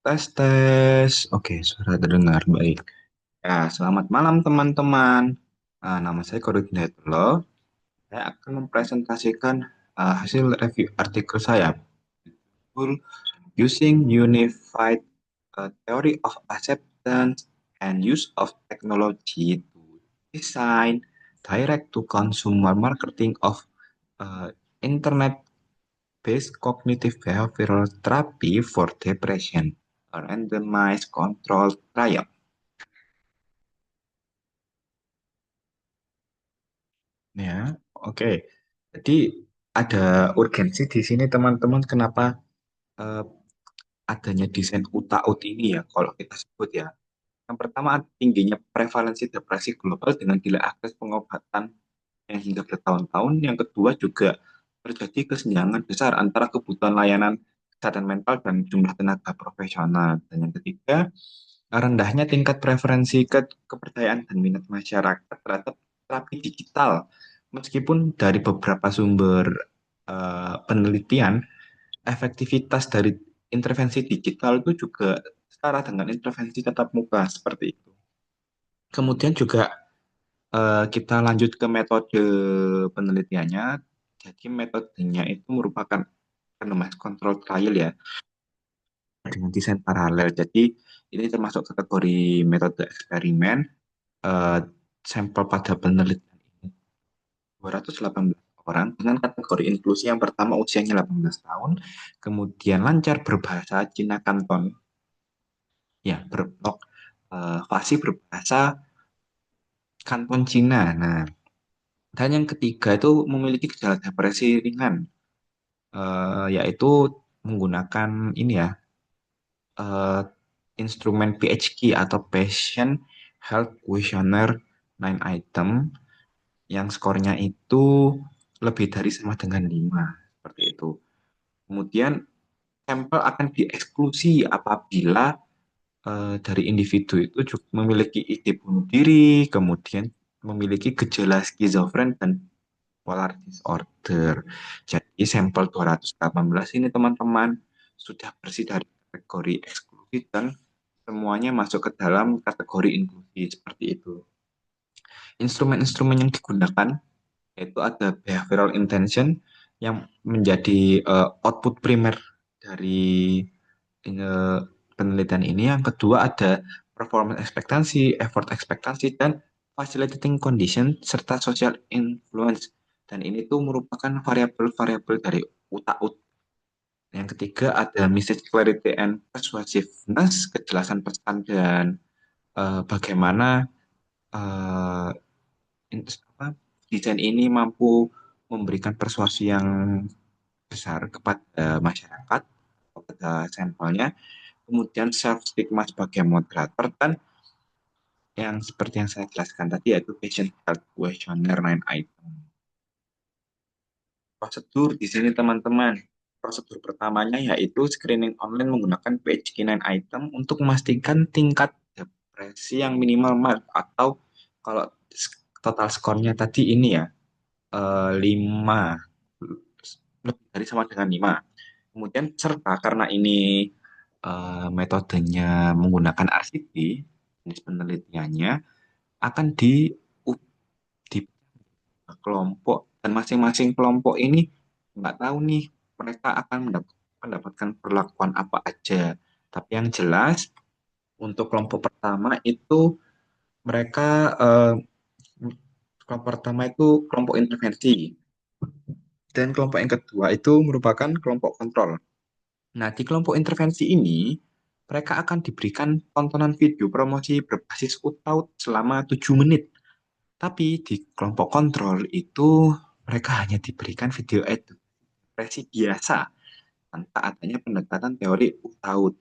Tes, tes. Oke, suara terdengar baik. Ya, selamat malam teman-teman. Nama saya Koordinator. Saya akan mempresentasikan hasil review artikel saya. Using Unified Theory of Acceptance and Use of Technology to Design Direct-to-Consumer Marketing of uh, Internet-based Cognitive Behavioral Therapy for Depression, a randomized controlled trial. Ya, oke. Jadi ada urgensi di sini teman-teman kenapa eh, adanya desain UTAUT ini ya kalau kita sebut ya. Yang pertama tingginya prevalensi depresi global dengan gila akses pengobatan yang hingga bertahun-tahun. Yang kedua juga terjadi kesenjangan besar antara kebutuhan layanan kesehatan mental dan jumlah tenaga profesional. Dan yang ketiga, rendahnya tingkat preferensi kepercayaan dan minat masyarakat terhadap terapi digital. Meskipun dari beberapa sumber penelitian, efektivitas dari intervensi digital itu juga setara dengan intervensi tatap muka seperti itu. Kemudian juga kita lanjut ke metode penelitiannya. Jadi metodenya itu merupakan randomized control trial ya, dengan desain paralel. Jadi ini termasuk kategori metode eksperimen. eh, Sampel pada penelitian ini 218 orang dengan kategori inklusi yang pertama usianya 18 tahun, kemudian lancar berbahasa Cina Kanton, ya berblok fasih berbahasa Kanton Cina. Nah, dan yang ketiga itu memiliki gejala depresi ringan, yaitu menggunakan ini ya, eh, instrumen PHQ atau Patient Health Questionnaire 9 item yang skornya itu lebih dari sama dengan 5 seperti itu. Kemudian sampel akan dieksklusi apabila dari individu itu juga memiliki ide bunuh diri, kemudian memiliki gejala skizofren dan polar disorder. Jadi sampel 218 ini teman-teman sudah bersih dari kategori eksklusi dan semuanya masuk ke dalam kategori inklusi seperti itu. Instrumen-instrumen yang digunakan yaitu ada behavioral intention yang menjadi output primer dari uh, penelitian ini. Yang kedua ada performance ekspektasi, effort ekspektasi, dan facilitating condition serta social influence. Dan ini tuh merupakan variabel-variabel dari UTAUT. Yang ketiga ada message clarity and persuasiveness, kejelasan pesan dan bagaimana uh, desain ini mampu memberikan persuasi yang besar kepada masyarakat, kepada sampelnya. Kemudian self stigma sebagai moderator dan yang seperti yang saya jelaskan tadi yaitu patient health questionnaire 9 item. Prosedur di sini teman-teman. Prosedur pertamanya yaitu screening online menggunakan PHQ-9 item untuk memastikan tingkat depresi yang minimal mark atau kalau total skornya tadi ini ya 5, lebih dari sama dengan 5. Kemudian serta karena ini metodenya menggunakan RCT, jenis penelitiannya akan di kelompok dan masing-masing kelompok ini nggak tahu nih mereka akan mendapatkan perlakuan apa aja. Tapi yang jelas untuk kelompok pertama itu mereka kelompok pertama itu kelompok intervensi dan kelompok yang kedua itu merupakan kelompok kontrol. Nah, di kelompok intervensi ini, mereka akan diberikan tontonan video promosi berbasis UTAUT selama 7 menit. Tapi di kelompok kontrol itu, mereka hanya diberikan video edukasi biasa tanpa adanya pendekatan teori UTAUT.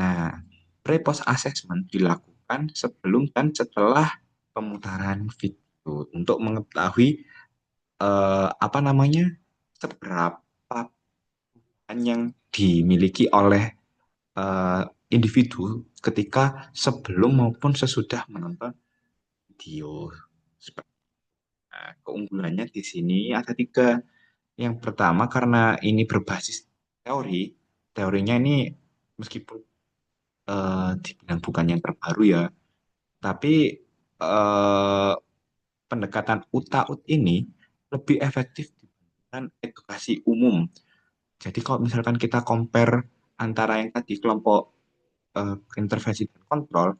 Nah, pre-post assessment dilakukan sebelum dan setelah pemutaran video untuk mengetahui apa namanya seberapa yang dimiliki oleh eh, individu ketika sebelum maupun sesudah menonton video. Nah, keunggulannya di sini ada tiga. Yang pertama karena ini berbasis teori, teorinya ini meskipun dibilang bukan yang terbaru ya, tapi eh, pendekatan UTAUT ini lebih efektif dibandingkan edukasi umum. Jadi kalau misalkan kita compare antara yang tadi kelompok intervensi dan kontrol,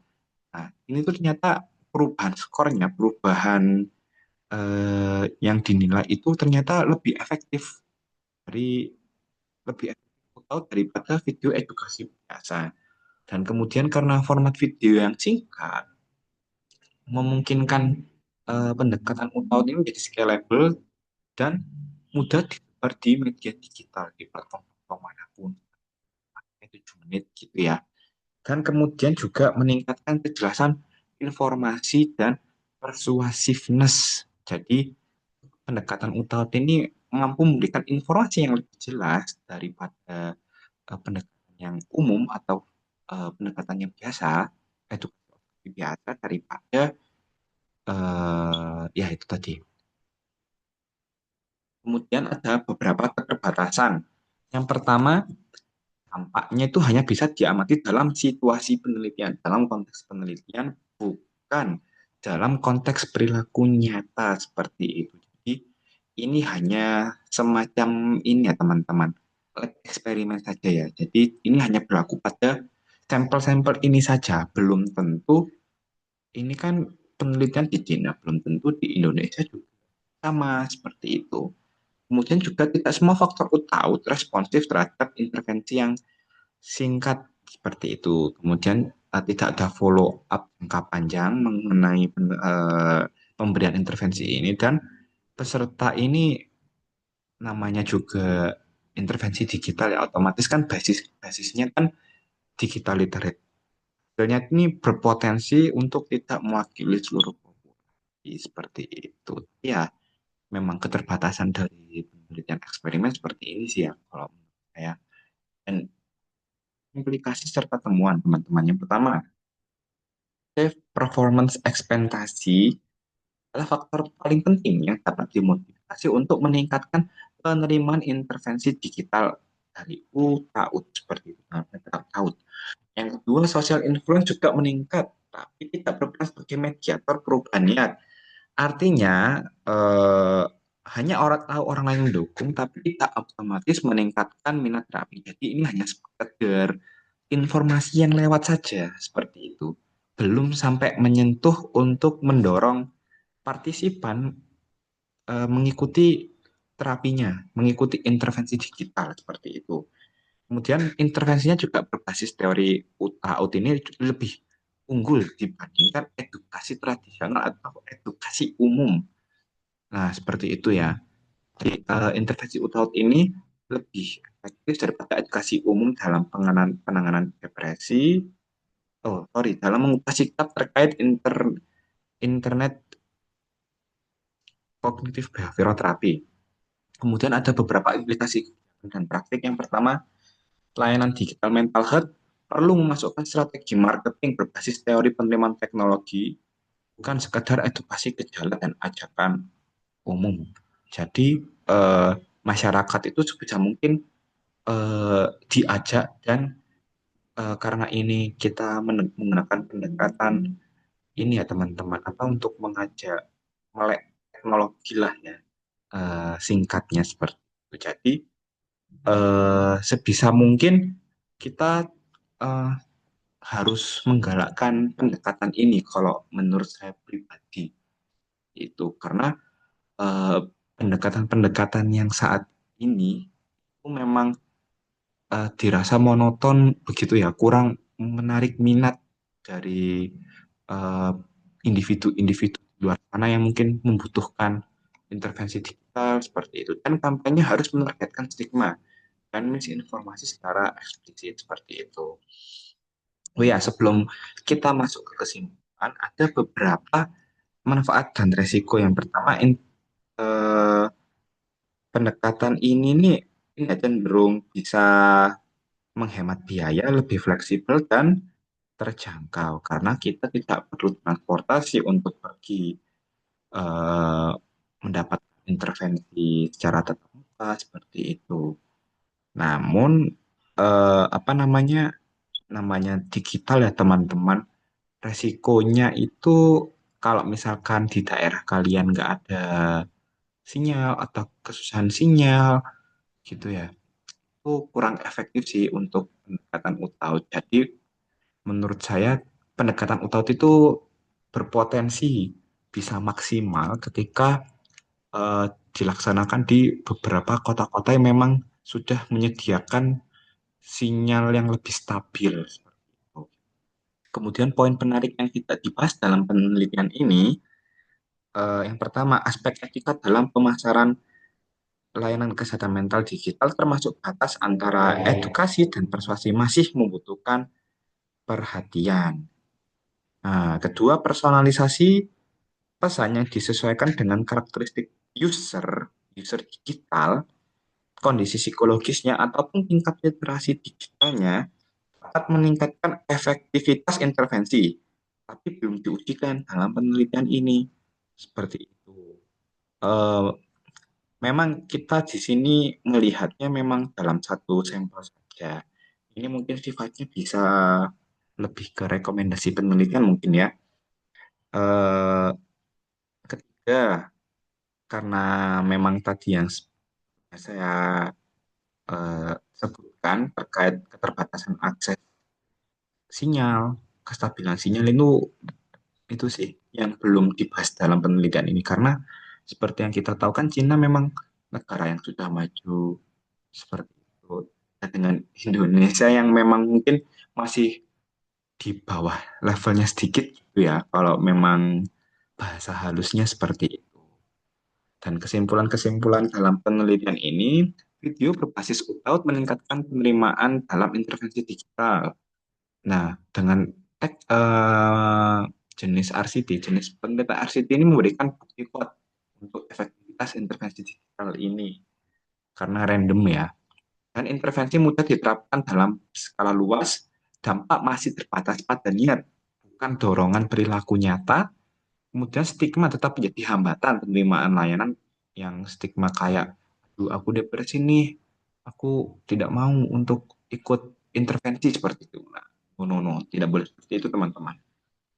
nah ini tuh ternyata perubahan skornya, perubahan yang dinilai itu ternyata lebih efektif dari lebih efektif daripada video edukasi biasa. Dan kemudian karena format video yang singkat, memungkinkan pendekatan UTAUT ini menjadi scalable dan mudah disebar di media digital di platform-platform manapun. 7 menit gitu ya. Dan kemudian juga meningkatkan kejelasan informasi dan persuasiveness. Jadi pendekatan UTAUT ini mampu memberikan informasi yang lebih jelas daripada pendekatan yang umum atau pendekatan yang biasa, edukasi biasa daripada ya itu tadi. Kemudian ada beberapa keterbatasan. Yang pertama, dampaknya itu hanya bisa diamati dalam situasi penelitian, dalam konteks penelitian, bukan dalam konteks perilaku nyata seperti itu. Jadi ini hanya semacam ini ya teman-teman, eksperimen saja ya. Jadi ini hanya berlaku pada sampel-sampel ini saja, belum tentu ini kan penelitian di Cina, belum tentu di Indonesia juga sama seperti itu. Kemudian juga tidak semua faktor utama responsif terhadap intervensi yang singkat seperti itu. Kemudian tidak ada follow up jangka panjang mengenai pemberian intervensi ini dan peserta ini namanya juga intervensi digital ya otomatis kan basisnya kan digital literate. Sebenarnya ini berpotensi untuk tidak mewakili seluruh populasi seperti itu. Ya, memang keterbatasan dari penelitian eksperimen seperti ini sih ya kalau menurut saya. Dan implikasi serta temuan teman-teman. Yang pertama, performance ekspektasi adalah faktor paling penting yang dapat dimotivasi untuk meningkatkan penerimaan intervensi digital dari UTAUT seperti itu. UTAUT. Yang kedua, social influence juga meningkat, tapi tidak berperan sebagai mediator perubahan niat. Artinya, hanya orang tahu orang lain mendukung, tapi tidak otomatis meningkatkan minat terapi. Jadi ini hanya sekedar informasi yang lewat saja, seperti itu. Belum sampai menyentuh untuk mendorong partisipan mengikuti terapinya, mengikuti intervensi digital seperti itu. Kemudian intervensinya juga berbasis teori UTAUT ini lebih unggul dibandingkan edukasi tradisional atau edukasi umum. Nah, seperti itu ya. Jadi, intervensi UTAUT ini lebih efektif daripada edukasi umum dalam penanganan depresi. Oh, sorry, dalam mengubah sikap terkait internet kognitif behavioral terapi. Kemudian ada beberapa implikasi dan praktik. Yang pertama, layanan digital mental health perlu memasukkan strategi marketing berbasis teori penerimaan teknologi, bukan sekadar edukasi gejala dan ajakan umum. Jadi masyarakat itu sebisa mungkin diajak dan karena ini kita menggunakan pendekatan ini ya teman-teman apa untuk mengajak melek teknologi lah ya singkatnya seperti itu. Jadi sebisa mungkin kita eh, harus menggalakkan pendekatan ini kalau menurut saya pribadi itu karena eh, pendekatan-pendekatan yang saat ini itu memang dirasa monoton begitu ya, kurang menarik minat dari eh, individu-individu di luar sana yang mungkin membutuhkan intervensi digital seperti itu. Dan kampanye harus menargetkan stigma dan misinformasi secara eksplisit seperti itu. Oh ya, sebelum kita masuk ke kesimpulan, ada beberapa manfaat dan resiko. Yang pertama, eh, pendekatan ini nih ini cenderung bisa menghemat biaya, lebih fleksibel dan terjangkau karena kita tidak perlu transportasi untuk pergi eh, mendapat intervensi secara tatap muka seperti itu. Namun apa namanya? namanya digital ya teman-teman, resikonya itu kalau misalkan di daerah kalian nggak ada sinyal atau kesusahan sinyal gitu ya, itu kurang efektif sih untuk pendekatan UTAUT. Jadi menurut saya pendekatan UTAUT itu berpotensi bisa maksimal ketika eh, dilaksanakan di beberapa kota-kota yang memang sudah menyediakan sinyal yang lebih stabil. Kemudian poin penarik yang tidak dibahas dalam penelitian ini, yang pertama aspek etika dalam pemasaran layanan kesehatan mental digital termasuk batas antara edukasi dan persuasi masih membutuhkan perhatian. Nah, kedua, personalisasi pesan yang disesuaikan dengan karakteristik user digital, kondisi psikologisnya, ataupun tingkat literasi digitalnya dapat meningkatkan efektivitas intervensi, tapi belum diujikan dalam penelitian ini. Seperti itu. Eh, Memang kita di sini melihatnya memang dalam satu sampel saja. Ini mungkin sifatnya bisa lebih ke rekomendasi penelitian mungkin ya. Eh, Ketiga, karena memang tadi yang saya sebutkan terkait keterbatasan akses sinyal, kestabilan sinyal itu sih yang belum dibahas dalam penelitian ini karena seperti yang kita tahu kan Cina memang negara yang sudah maju seperti itu. Nah, dengan Indonesia yang memang mungkin masih di bawah levelnya sedikit gitu ya kalau memang bahasa halusnya seperti itu. Dan kesimpulan-kesimpulan dalam penelitian ini, video berbasis UTAUT meningkatkan penerimaan dalam intervensi digital. Nah, dengan jenis RCT, jenis penelitian RCT ini memberikan bukti kuat untuk efektivitas intervensi digital ini karena random ya. Dan intervensi mudah diterapkan dalam skala luas, dampak masih terbatas pada niat, bukan dorongan perilaku nyata. Kemudian stigma tetap menjadi hambatan penerimaan layanan yang stigma kayak, aduh aku depresi nih, aku tidak mau untuk ikut intervensi seperti itu. Nah, no, no, no, tidak boleh seperti itu teman-teman.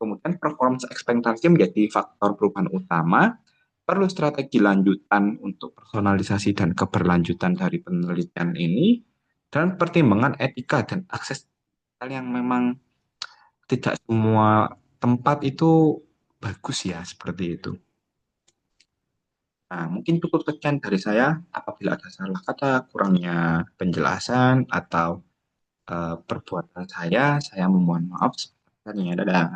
Kemudian performance ekspektasi menjadi faktor perubahan utama, perlu strategi lanjutan untuk personalisasi dan keberlanjutan dari penelitian ini, dan pertimbangan etika dan akses yang memang tidak semua tempat itu bagus ya, seperti itu. Nah, mungkin cukup sekian dari saya. Apabila ada salah kata, kurangnya penjelasan, atau perbuatan saya memohon maaf. Sebenarnya, dadah.